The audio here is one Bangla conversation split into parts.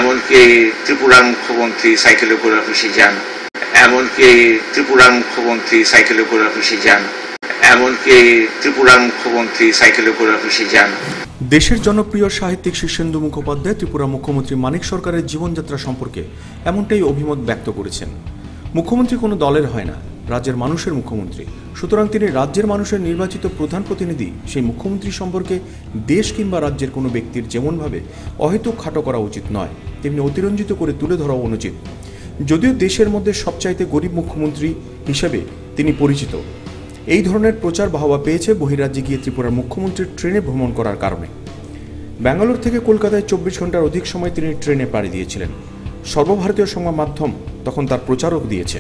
এমনকি ত্রিপুরার মুখ্যমন্ত্রী সাইকেলে করে অফিসে যান, এমনকি ত্রিপুরার মুখ্যমন্ত্রী সাইকেলে করে অফিসে যান, এমনকি ত্রিপুরার মুখ্যমন্ত্রী সাইকেলে করে অফিসে যান। দেশের জনপ্রিয় সাহিত্যিক শীর্ষেন্দু মুখোপাধ্যায় ত্রিপুরা মুখ্যমন্ত্রী মানিক সরকারের জীবনযাত্রা সম্পর্কে এমনটাই অভিমত ব্যক্ত করেছেন। মুখ্যমন্ত্রী কোনো দলের হয় না, রাজ্যের মানুষের মুখ্যমন্ত্রী। সুতরাং তিনি রাজ্যের মানুষের নির্বাচিত প্রধান প্রতিনিধি। সেই মুখ্যমন্ত্রী সম্পর্কে দেশ কিংবা রাজ্যের কোনো ব্যক্তির যেমনভাবে অহেতুক খাটো করা উচিত নয়, তেমনি অতিরঞ্জিত করে তুলে ধরা অনুচিত। যদিও দেশের মধ্যে সবচাইতে গরিব মুখ্যমন্ত্রী হিসেবে তিনি পরিচিত, এই ধরনের প্রচার বাহবা পেয়েছে বহিরাজ্যে গিয়ে ত্রিপুরার মুখ্যমন্ত্রীর ট্রেনে ভ্রমণ করার কারণে। ব্যাঙ্গালোর থেকে কলকাতায় 24 ঘন্টার অধিক সময় তিনি ট্রেনে পাড়ি দিয়েছিলেন। সর্বভারতীয় সংবাদ মাধ্যম তখন তার প্রচারক দিয়েছে।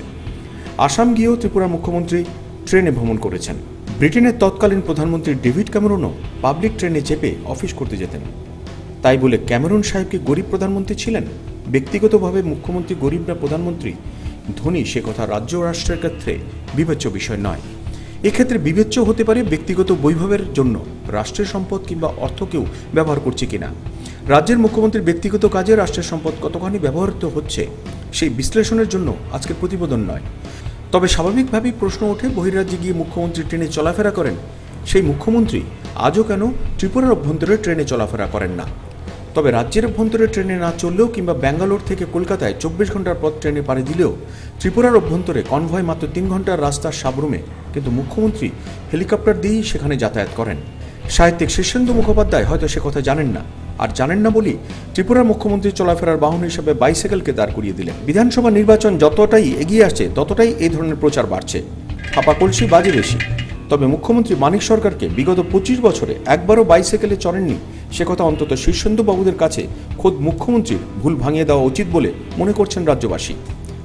আসাম গিয়েও ত্রিপুরার মুখ্যমন্ত্রী ট্রেনে ভ্রমণ করেছেন। ব্রিটেনের তৎকালীন প্রধানমন্ত্রী ডেভিড ক্যামেরনও পাবলিক ট্রেনে চেপে অফিস করতে যেতেন। তাই বলে ক্যামেরন সাহেব কি গরিব প্রধানমন্ত্রী ছিলেন? ব্যক্তিগতভাবে মুখ্যমন্ত্রী গরিব না প্রধানমন্ত্রী ধনী, সে কথা রাজ্য রাষ্ট্রের ক্ষেত্রে বিবেচ্য বিষয় নয়। এক্ষেত্রে বিবেচ্য হতে পারে ব্যক্তিগত বৈভবের জন্য রাষ্ট্রের সম্পদ কিংবা অর্থকেও ব্যবহার করছে কিনা। রাজ্যের মুখ্যমন্ত্রীর ব্যক্তিগত কাজে রাষ্ট্রের সম্পদ কতখানি ব্যবহৃত হচ্ছে সেই বিশ্লেষণের জন্য আজকের প্রতিবেদন নয়। তবে স্বাভাবিকভাবেই প্রশ্ন ওঠে, বহিরাজ্যে গিয়ে মুখ্যমন্ত্রী ট্রেনে চলাফেরা করেন, সেই মুখ্যমন্ত্রী আজও কেন ত্রিপুরার অভ্যন্তরে ট্রেনে চলাফেরা করেন না? তবে রাজ্যের অভ্যন্তরে ট্রেনে না চললেও কিংবা ব্যাঙ্গালোর থেকে কলকাতায় 24 ঘন্টার পথ ট্রেনে পাড়ি দিলেও ত্রিপুরার অভ্যন্তরে কনভয় মাত্র 3 ঘন্টার রাস্তার সাবরুমে, কিন্তু মুখ্যমন্ত্রী হেলিকপ্টার দিয়েই সেখানে যাতায়াত করেন। সাহিত্যিক শীর্ষেন্দু মুখোপাধ্যায় হয়তো সে কথা জানেন না, আর জানেন না বলেই ত্রিপুরার মুখ্যমন্ত্রী চলাফেরার বাহন হিসেবে বাইসাইকেলকে দাঁড় করিয়ে দিলেন। বিধানসভা নির্বাচন যতটাই এগিয়ে আসছে ততটাই এই ধরনের প্রচার বাড়ছে, ফাঁপা কলসি বাজে বেশি। তবে মুখ্যমন্ত্রী মানিক সরকারকে বিগত 25 বছরে একবারও বাইসাইকেলে চড়েননি, সে কথা অন্তত শীর্ষেন্দু বাবুদের কাছে খোদ মুখ্যমন্ত্রীর ভুল ভাঙিয়ে দেওয়া উচিত বলে মনে করছেন রাজ্যবাসী।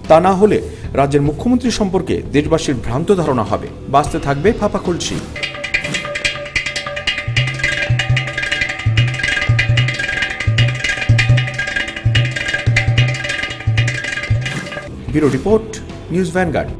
তা না হলে রাজ্যের মুখ্যমন্ত্রী সম্পর্কে দেশবাসীর ভ্রান্ত ধারণা হবে, বাঁচতে থাকবে ফাঁপা কলসি। Bureau report, news vanguard.